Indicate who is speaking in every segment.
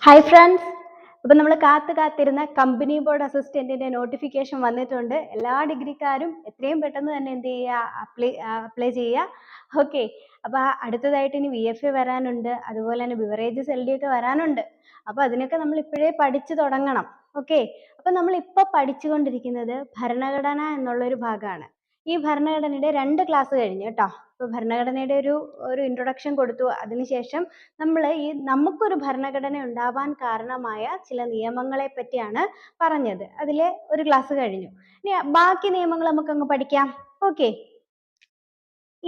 Speaker 1: Hi friends, അപ്പം നമ്മൾ കാത്തിരുന്ന കമ്പനി ബോർഡ് അസിസ്റ്റന്റിന്റെ നോട്ടിഫിക്കേഷൻ വന്നിട്ടുണ്ട്. എല്ലാ ഡിഗ്രിക്കാരും എത്രയും പെട്ടെന്ന് തന്നെ എന്ത് ചെയ്യുക, അപ്ലൈ ചെയ്യുക. ഓക്കെ, അപ്പോൾ അടുത്തതായിട്ട് ഇനി VFA വരാനുണ്ട്, അതുപോലെ തന്നെ ബിവറേജസ് LD ഒക്കെ വരാനുണ്ട്. അപ്പോൾ അതിനൊക്കെ നമ്മൾ ഇപ്പോഴേ പഠിച്ചു തുടങ്ങണം. ഓക്കെ, അപ്പം നമ്മൾ ഇപ്പോൾ പഠിച്ചുകൊണ്ടിരിക്കുന്നത് ഭരണഘടന എന്നുള്ളൊരു ഭാഗമാണ്. ഈ ഭരണഘടനയുടെ 2 ക്ലാസ് കഴിഞ്ഞു കേട്ടോ. ഇപ്പോൾ ഭരണഘടനയുടെ ഒരു ഇൻട്രൊഡക്ഷൻ കൊടുത്തു. അതിനുശേഷം നമ്മൾ നമുക്കൊരു ഭരണഘടന ഉണ്ടാവാൻ കാരണമായ ചില നിയമങ്ങളെ പറ്റിയാണ് പറഞ്ഞത്. അതിലെ ഒരു ക്ലാസ് കഴിഞ്ഞു. ഇനി ബാക്കി നിയമങ്ങൾ നമുക്ക് അങ്ങ് പഠിക്കാം. Okay,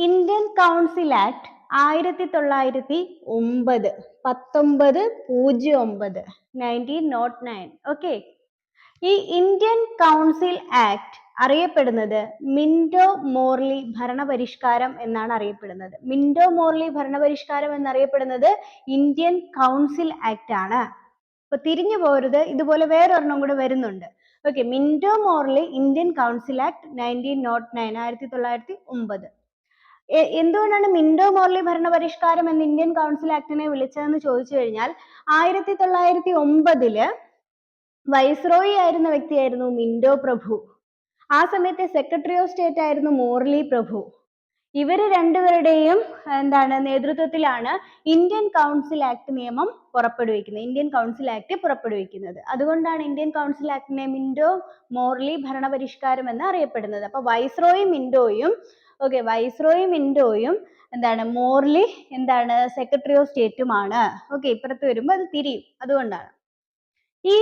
Speaker 1: Indian council act 1909 1909. Okay, ഈ ഇന്ത്യൻ കൗൺസിൽ ആക്ട് അറിയപ്പെടുന്നത് മിന്റോ മോർലി ഭരണപരിഷ്കാരം എന്നാണ് അറിയപ്പെടുന്നത്. മിന്റോ മോർലി ഭരണപരിഷ്കാരം എന്നറിയപ്പെടുന്നത് ഇന്ത്യൻ കൗൺസിൽ ആക്ട് ആണ്. അപ്പൊ തിരിഞ്ഞു പോരുത്, ഇതുപോലെ വേറൊരെണ്ണം കൂടെ വരുന്നുണ്ട്. Okay, Minto Morley Indian council act 1909. എന്തുകൊണ്ടാണ് മിന്റോ മോർലി ഭരണപരിഷ്കാരം എന്ന് ഇന്ത്യൻ കൗൺസിൽ ആക്ടിനെ വിളിച്ചതെന്ന് ചോദിച്ചു കഴിഞ്ഞാൽ 1909 വൈസ്രോയി ആയിരുന്ന വ്യക്തിയായിരുന്നു മിന്റോ പ്രഭു. ആ സമയത്തെ സെക്രട്ടറി ഓഫ് സ്റ്റേറ്റ് ആയിരുന്നു മോർലി പ്രഭു. ഇവര് രണ്ടുപേരുടെയും നേതൃത്വത്തിലാണ് ഇന്ത്യൻ കൗൺസിൽ ആക്ട് നിയമം പുറപ്പെടുവിക്കുന്നത്. അതുകൊണ്ടാണ് ഇന്ത്യൻ കൗൺസിൽ ആക്ടിനെ മിന്റോ മോർലി ഭരണപരിഷ്കാരം എന്ന് അറിയപ്പെടുന്നത്. അപ്പൊ വൈസ്രോയി മിന്റോയും മോർലി സെക്രട്ടറി ഓഫ് സ്റ്റേറ്റുമാണ്. ഓക്കെ, ഇപ്പുറത്ത് വരുമ്പോൾ അത് തിരിയും, അതുകൊണ്ടാണ്. ഈ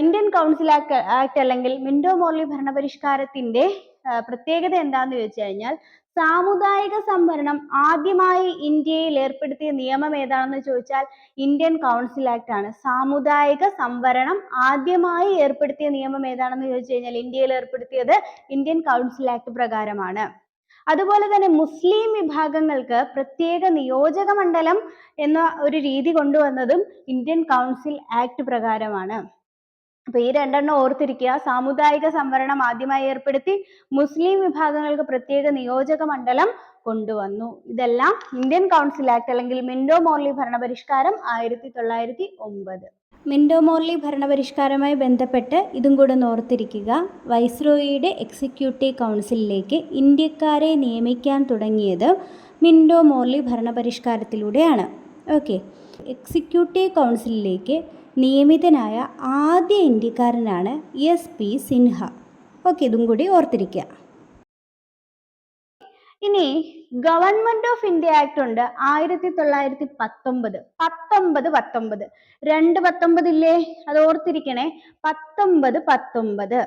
Speaker 1: ഇന്ത്യൻ കൗൺസിൽ ആക്ട് അല്ലെങ്കിൽ മിന്റോ മോർലി ഭരണപരിഷ്കാരത്തിന്റെ പ്രത്യേകത എന്താന്ന് ചോദിച്ചു കഴിഞ്ഞാൽ, സാമുദായിക സംവരണം ആദ്യമായി ഇന്ത്യയിൽ ഏർപ്പെടുത്തിയ നിയമം ഏതാണെന്ന് ചോദിച്ചാൽ ഇന്ത്യൻ കൗൺസിൽ ആക്ട് ആണ്. സാമുദായിക സംവരണം ആദ്യമായി ഏർപ്പെടുത്തിയ നിയമം ഏതാണെന്ന് ചോദിച്ചു കഴിഞ്ഞാൽ ഇന്ത്യയിൽ ഏർപ്പെടുത്തിയത് ഇന്ത്യൻ കൗൺസിൽ ആക്ട് പ്രകാരമാണ്. അതുപോലെ തന്നെ മുസ്ലിം വിഭാഗങ്ങൾക്ക് പ്രത്യേക നിയോജക മണ്ഡലം എന്ന ഒരു രീതി കൊണ്ടുവന്നതും ഇന്ത്യൻ കൗൺസിൽ ആക്ട് പ്രകാരമാണ്. അപ്പൊ ഈ രണ്ടെണ്ണം ഓർത്തിരിക്കുക. സാമുദായിക സംവരണം ആദ്യമായി ഏർപ്പെടുത്തി, മുസ്ലിം വിഭാഗങ്ങൾക്ക് പ്രത്യേക നിയോജക മണ്ഡലം കൊണ്ടുവന്നു. ഇതെല്ലാം ഇന്ത്യൻ കൗൺസിൽ ആക്ട് അല്ലെങ്കിൽ മിന്റോ മോർലി ഭരണപരിഷ്കാരം 1909. മിന്റോ മോർലി ഭരണപരിഷ്കാരവുമായി ബന്ധപ്പെട്ട് ഇതും കൂടെ ഓർത്തിരിക്കുക. വൈസ്രോയിയുടെ എക്സിക്യൂട്ടീവ് കൗൺസിലിലേക്ക് ഇന്ത്യക്കാരെ നിയമിക്കാൻ തുടങ്ങിയത് മിന്റോ മോർലി ഭരണപരിഷ്കാരത്തിലൂടെയാണ്. ഓക്കെ, എക്സിക്യൂട്ടീവ് കൗൺസിലിലേക്ക് നിയമിതനായ ആദ്യ ഇന്ത്യക്കാരനാണ് SP സിൻഹ. ഓക്കെ, ഇതും കൂടി ഓർത്തിരിക്കുക. ഇനി ഗവൺമെന്റ് ഓഫ് ഇന്ത്യ ആക്ട് ഉണ്ട് 1919. 19 ഇല്ലേ, അത് ഓർത്തിരിക്കണേ. 19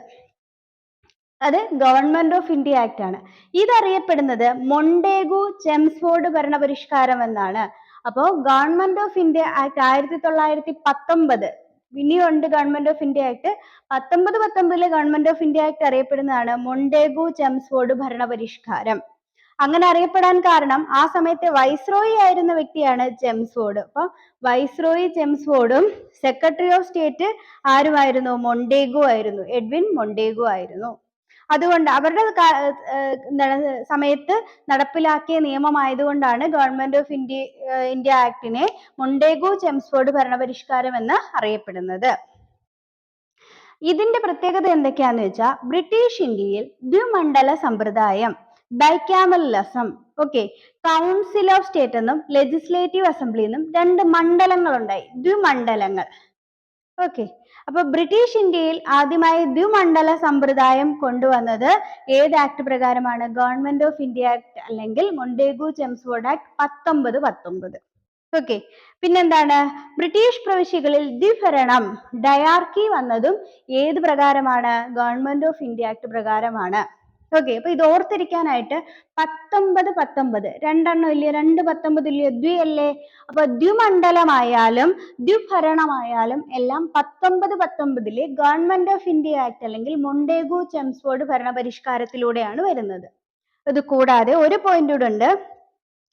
Speaker 1: അത് ഗവൺമെന്റ് ഓഫ് ഇന്ത്യ ആക്ട് ആണ്. ഇതറിയപ്പെടുന്നത് മൊണ്ടേഗു ചെംസ്ഫോർഡ് ഭരണപരിഷ്കാരം എന്നാണ്. അപ്പോ ഗവൺമെന്റ് ഓഫ് ഇന്ത്യ ആക്ട് 1919, ഇനിയുണ്ട് government of India act. 1919 government of India act അറിയപ്പെടുന്നതാണ് മൊണ്ടേഗു ചെംസ്ഫോർഡ് ഭരണപരിഷ്കാരം. അങ്ങനെ അറിയപ്പെടാൻ കാരണം ആ സമയത്തെ വൈസ്രോയി ആയിരുന്ന വ്യക്തിയാണ് ചെംസ്ഫോർഡ്. അപ്പൊ വൈസ്രോയി ചെംസ്ഫോർഡും സെക്രട്ടറി ഓഫ് സ്റ്റേറ്റ് ആരുമായിരുന്നു? മൊണ്ടേഗു ആയിരുന്നു, എഡ്വിൻ മൊണ്ടേഗു ആയിരുന്നു. അതുകൊണ്ട് അവരുടെ സമയത്ത് നടപ്പിലാക്കിയ നിയമമായതുകൊണ്ടാണ് ഗവൺമെന്റ് ഓഫ് ഇന്ത്യ ആക്ടിനെ മൊണ്ടേഗു ചെംസ്ഫോർഡ് ഭരണപരിഷ്കാരം എന്ന് അറിയപ്പെടുന്നത്. ഇതിന്റെ പ്രത്യേകത എന്തൊക്കെയാന്ന് വെച്ചാൽ, ബ്രിട്ടീഷ് ഇന്ത്യയിൽ ദ്വിമണ്ഡല സമ്പ്രദായം, ബൈക്കാമറലിസം, ഓക്കെ, കൗൺസിൽ ഓഫ് സ്റ്റേറ്റ് എന്നും ലെജിസ്ലേറ്റീവ് അസംബ്ലി എന്നും 2 മണ്ഡലങ്ങൾ ഉണ്ടായി, ദ്വിമണ്ഡലങ്ങൾ. ഓക്കെ, അപ്പൊ ബ്രിട്ടീഷ് ഇന്ത്യയിൽ ആദ്യമായി ദ്വിമണ്ഡല സമ്പ്രദായം കൊണ്ടുവന്നത് ഏത് ആക്ട് പ്രകാരമാണ്? ഗവൺമെന്റ് ഓഫ് ഇന്ത്യ ആക്ട് അല്ലെങ്കിൽ മൊണ്ടേഗു ചെംസ്ഫോർഡ് ആക്ട് 1919. ഓക്കെ, പിന്നെന്താണ്? ബ്രിട്ടീഷ് പ്രവിശ്യകളിൽ ദ്വിഭരണം, ഡയാർക്കി വന്നതും ഏത് പ്രകാരമാണ്? ഗവൺമെന്റ് ഓഫ് ഇന്ത്യ ആക്ട് പ്രകാരമാണ്. ഓക്കെ, അപ്പൊ ഇത് ഓർത്തിരിക്കാനായിട്ട് 19 രണ്ടെണ്ണം ഇല്ലേ, 19 ഇല്ലേ, ദ്വി അല്ലേ. അപ്പൊ ദ്വിമണ്ഡലമായാലും ദ്വിഭരണമായാലും എല്ലാം 19 ഗവൺമെന്റ് ഓഫ് ഇന്ത്യ ആക്ട് അല്ലെങ്കിൽ മൊണ്ടേഗു ചെംസ്ഫോർഡ് ഭരണപരിഷ്കാരത്തിലൂടെയാണ് വരുന്നത്. ഇത് കൂടാതെ ഒരു പോയിന്റ് കൂടെ ഉണ്ട്.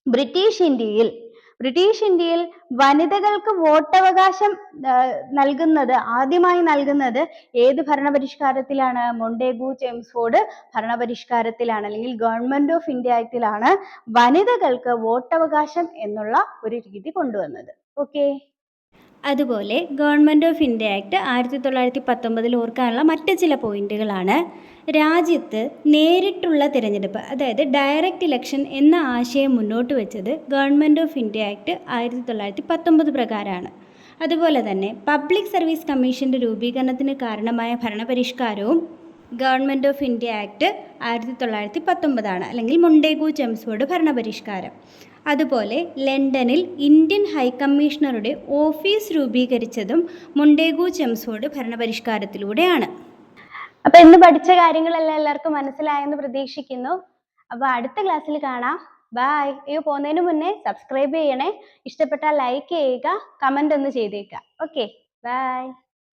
Speaker 1: ബ്രിട്ടീഷ് ഇന്ത്യയിൽ വനിതകൾക്ക് വോട്ടവകാശം ആദ്യമായി നൽകുന്നത് ഏത് ഭരണപരിഷ്കാരത്തിലാണ്? മൊണ്ടേഗു ചെംസ്ഫോർഡ് ഭരണപരിഷ്കാരത്തിലാണ് അല്ലെങ്കിൽ ഗവൺമെന്റ് ഓഫ് ഇന്ത്യ ആക്ടിലാണ് വനിതകൾക്ക് വോട്ടവകാശം എന്നുള്ള ഒരു രീതി കൊണ്ടുവന്നത്. ഓക്കെ, അതുപോലെ ഗവൺമെൻറ് ഓഫ് ഇന്ത്യ ആക്ട് 1919 ഓർക്കാനുള്ള മറ്റ് ചില പോയിന്റുകളാണ്. രാജ്യത്ത് നേരിട്ടുള്ള തിരഞ്ഞെടുപ്പ്, അതായത് ഡയറക്റ്റ് ഇലക്ഷൻ എന്ന ആശയം മുന്നോട്ട് വെച്ചത് ഗവൺമെൻറ് ഓഫ് ഇന്ത്യ ആക്ട് 1919 പ്രകാരമാണ്. അതുപോലെ തന്നെ പബ്ലിക് സർവീസ് കമ്മീഷൻ്റെ രൂപീകരണത്തിന് കാരണമായ ഭരണപരിഷ്കാരവും ഗവൺമെൻറ് ഓഫ് ഇന്ത്യ ആക്ട് 1919 അല്ലെങ്കിൽ മൊണ്ടേഗു ചെംസ്ഫോർഡ് ഭരണപരിഷ്കാരം. അതുപോലെ ലണ്ടനിൽ ഇന്ത്യൻ ഹൈക്കമ്മീഷണറുടെ ഓഫീസ് രൂപീകരിച്ചതും മൊണ്ടേഗു ചെംസ്ഫോർഡ് ഭരണപരിഷ്കാരത്തിലൂടെയാണ്. അപ്പോൾ ഇന്ന് പഠിച്ച കാര്യങ്ങളെല്ലാം എല്ലാവർക്കും മനസ്സിലായെന്ന് പ്രതീക്ഷിക്കുന്നു. അപ്പോൾ അടുത്ത ക്ലാസ്സിൽ കാണാം. ബൈ. പോകുന്നതിന് മുന്നേ സബ്സ്ക്രൈബ് ചെയ്യണേ. ഇഷ്ടപ്പെട്ടാൽ ലൈക്ക് ചെയ്യുക, കമൻ്റ് ഒന്ന് ചെയ്തേക്കുക. Okay, by.